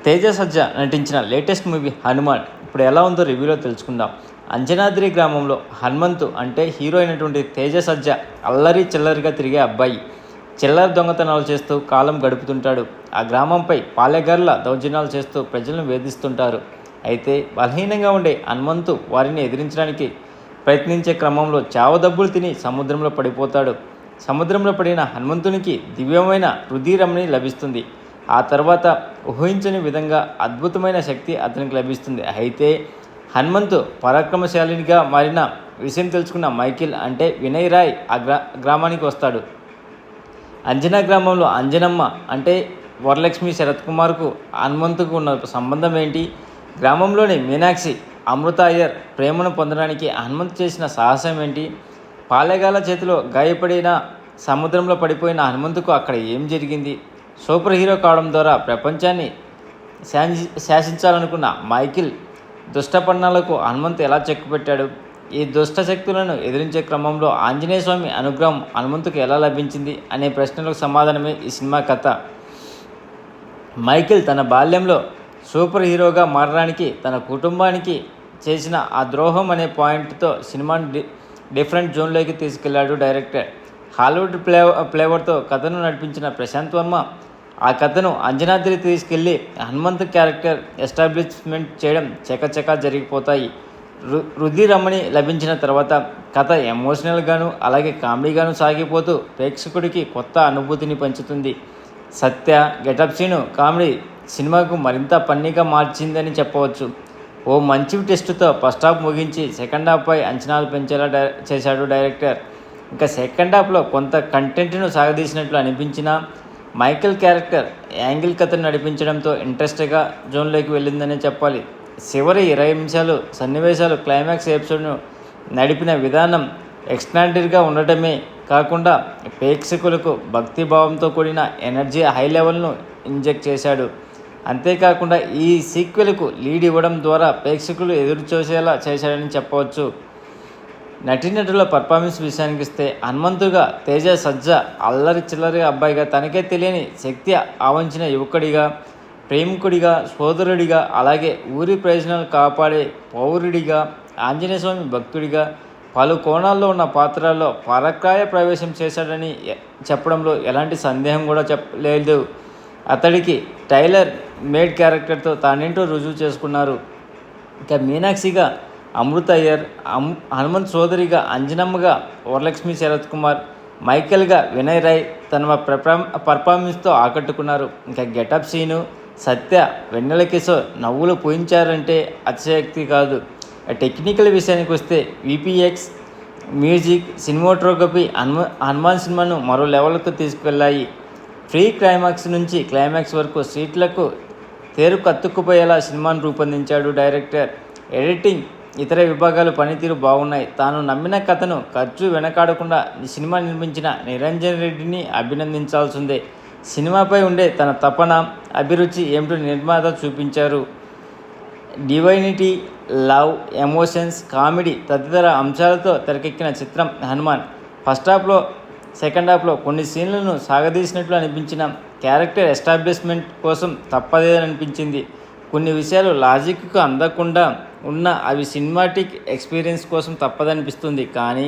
తేజ సజ్జ నటించిన latest movie Hanuman ఇప్పుడు ఎలా ఉందో రివ్యూలో తెలుసుకుందాం. అంజనాద్రి గ్రామంలో హనుమంతు అంటే హీరో అయినటువంటి తేజ సజ్జ అల్లరి చిల్లరిగా తిరిగే అబ్బాయి. చిల్లర దొంగతనాలు చేస్తూ కాలం గడుపుతుంటాడు. ఆ గ్రామంపై పాలెగార్ల దౌర్జన్యాలు చేస్తూ ప్రజలను వేధిస్తుంటారు. అయితే బలహీనంగా ఉండే హనుమంతు వారిని ఎదిరించడానికి ప్రయత్నించే క్రమంలో చావదబ్బులు తిని సముద్రంలో పడిపోతాడు. సముద్రంలో పడిన హనుమంతునికి దివ్యమైన రుధిరమణి లభిస్తుంది. ఆ తర్వాత ఊహించని విధంగా అద్భుతమైన శక్తి అతనికి లభిస్తుంది. అయితే హనుమంతు పరాక్రమశాలినిగా మారిన విషయం తెలుసుకున్న మైకిల్ అంటే వినయ్ రాయ్ ఆ గ్రామానికి వస్తాడు. అంజనా గ్రామంలో అంజనమ్మ అంటే వరలక్ష్మి శరత్ కుమార్కు హనుమంతుకు ఉన్న సంబంధం ఏంటి? గ్రామంలోని మీనాక్షి అమృత అయ్యర్ ప్రేమను పొందడానికి హనుమంతు చేసిన సాహసం ఏంటి? పాలెగాల చేతిలో గాయపడిన సముద్రంలో పడిపోయిన హనుమంతుకు అక్కడ ఏం జరిగింది? సూపర్ హీరో కావడం ద్వారా ప్రపంచాన్ని శాసించాలనుకున్న మైకిల్ దుష్టపన్నాలకు హనుమంతు ఎలా చెక్కుపెట్టాడు? ఈ దుష్ట శక్తులను ఎదిరించే క్రమంలో ఆంజనేయ స్వామి అనుగ్రహం హనుమంతుకు ఎలా లభించింది అనే ప్రశ్నలకు సమాధానమే ఈ సినిమా కథ. మైకిల్ తన బాల్యంలో సూపర్ హీరోగా మారడానికి తన కుటుంబానికి చేసిన ఆ ద్రోహం అనే పాయింట్తో సినిమాను డిఫరెంట్ జోన్లోకి తీసుకెళ్లాడు డైరెక్టర్. హాలీవుడ్ ఫ్లేవర్తో కథను నడిపించిన ప్రశాంత్ వర్మ ఆ కథను అంజనాద్రి తీసుకెళ్లి హనుమంత్ క్యారెక్టర్ ఎస్టాబ్లిష్మెంట్ చేయడం చకచకా జరిగిపోతాయి. రుధిరమణి లభించిన తర్వాత కథ ఎమోషనల్గాను అలాగే కామెడీగాను సాగిపోతూ ప్రేక్షకుడికి కొత్త అనుభూతిని పంచుతుంది. సత్య గెటప్ సీను కామెడీ సినిమాకు మరింత ఫన్నీగా మార్చిందని చెప్పవచ్చు. ఓ మంచి టెస్టుతో ఫస్ట్ హాఫ్ ముగించి సెకండ్ హాఫ్పై అంచనాలు పెంచేలా చేశాడు డైరెక్టర్. ఇంకా సెకండ్ హాఫ్లో కొంత కంటెంట్ను సాగదీసినట్లు అనిపించినా మైకిల్ క్యారెక్టర్ యాంగిల్ కథను నడిపించడంతో ఇంట్రెస్ట్గా జోన్లోకి వెళ్ళిందనే చెప్పాలి. చివరి 20 నిమిషాలు సన్నివేశాలు క్లైమాక్స్ ఎపిసోడ్ను నడిపిన విధానం ఎక్స్ట్రాడినరీగా ఉండటమే కాకుండా ప్రేక్షకులకు భక్తిభావంతో కూడిన ఎనర్జీ హై లెవెల్ను ఇంజెక్ట్ చేశాడు. అంతేకాకుండా ఈ సీక్వెల్కు లీడ్ ఇవ్వడం ద్వారా ప్రేక్షకులు ఎదురు చూసేలా చేశాడని చెప్పవచ్చు. నటీనటుల పర్ఫార్మెన్స్ విషయానికి వస్తే హనుమంతుగా తేజ సజ్జ అల్లరి చిల్లరి అబ్బాయిగా తనకే తెలియని శక్తి ఆవంచిన యువకుడిగా, ప్రేమికుడిగా, సోదరుడిగా, అలాగే ఊరి ప్రయోజనాలు కాపాడే పౌరుడిగా, ఆంజనేయ స్వామి భక్తుడిగా పలు కోణాల్లో ఉన్న పాత్రల్లో పరకాయ ప్రవేశం చేశాడని చెప్పడంలో ఎలాంటి సందేహం కూడా లేదు. అతడికి టైలర్ మేడ్ క్యారెక్టర్తో తానేంటో రుజువు చేసుకున్నారు. ఇక మీనాక్షిగా అమృత అయ్యర్, హనుమంత్ సోదరిగా అంజనమ్మగా వరలక్ష్మి శరత్ కుమార్, మైకేల్గా వినయ్ రాయ్ తన పర్ఫార్మెన్స్తో ఆకట్టుకున్నారు. ఇంకా గెటప్ సీను సత్య వెన్నెల కిషోర్ నవ్వులు పూయించారంటే అతిశయోక్తి కాదు. టెక్నికల్ విషయానికి వస్తే విపిఎక్స్, మ్యూజిక్, సినిమాటోగ్రఫీ హనుమాన్ సినిమాను మరో లెవెల్కు తీసుకువెళ్ళాయి. ప్రీ క్లైమాక్స్ నుంచి క్లైమాక్స్ వరకు సీట్లకు తేరుకు అతుక్కుపోయేలా సినిమాను రూపొందించాడు డైరెక్టర్. ఎడిటింగ్, ఇతర విభాగాలు పనితీరు బాగున్నాయి. తాను నమ్మిన కథను ఖర్చు వెనకాడకుండా సినిమా నిర్మించిన నిరంజన్ రెడ్డిని అభినందించాల్సిందే. సినిమాపై ఉండే తన తపన, అభిరుచి ఏమిటో నిర్మాత చూపించారు. డివైనిటీ, లవ్, ఎమోషన్స్, కామెడీ తదితర అంశాలతో తెరకెక్కిన చిత్రం హనుమాన్. ఫస్ట్ హాఫ్లో సెకండ్ హాఫ్లో కొన్ని సీన్లను సాగదీసినట్లు అనిపించిన క్యారెక్టర్ ఎస్టాబ్లిష్మెంట్ కోసం తప్పదేదనిపించింది. కొన్ని విషయాలు లాజిక్కు అందకుండా ఉన్న అవి సినిమాటిక్ ఎక్స్పీరియన్స్ కోసం తప్పదనిపిస్తుంది. కానీ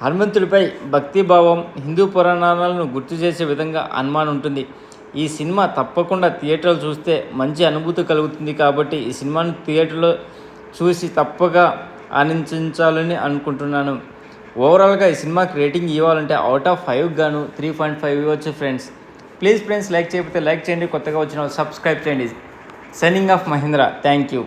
హనుమంతుడిపై భక్తిభావం, హిందూ పురాణాలను గుర్తు చేసే విధంగా హనుమాన్ ఉంటుంది. ఈ సినిమా తప్పకుండా థియేటర్లో చూస్తే మంచి అనుభూతి కలుగుతుంది. కాబట్టి ఈ సినిమాను థియేటర్లో చూసి తప్పగా ఆనందించాలని అనుకుంటున్నాను. ఓవరాల్గా ఈ సినిమాకి రేటింగ్ ఇవ్వాలంటే అవుట్ ఆఫ్ 5 గాను 3.5 ఇవ్వచ్చు ఫ్రెండ్స్. ప్లీజ్ ఫ్రెండ్స్, లైక్ చేయకపోతే లైక్ చేయండి, కొత్తగా వచ్చిన సబ్స్క్రైబ్ చేయండి. Signing off Mahendra, thank you.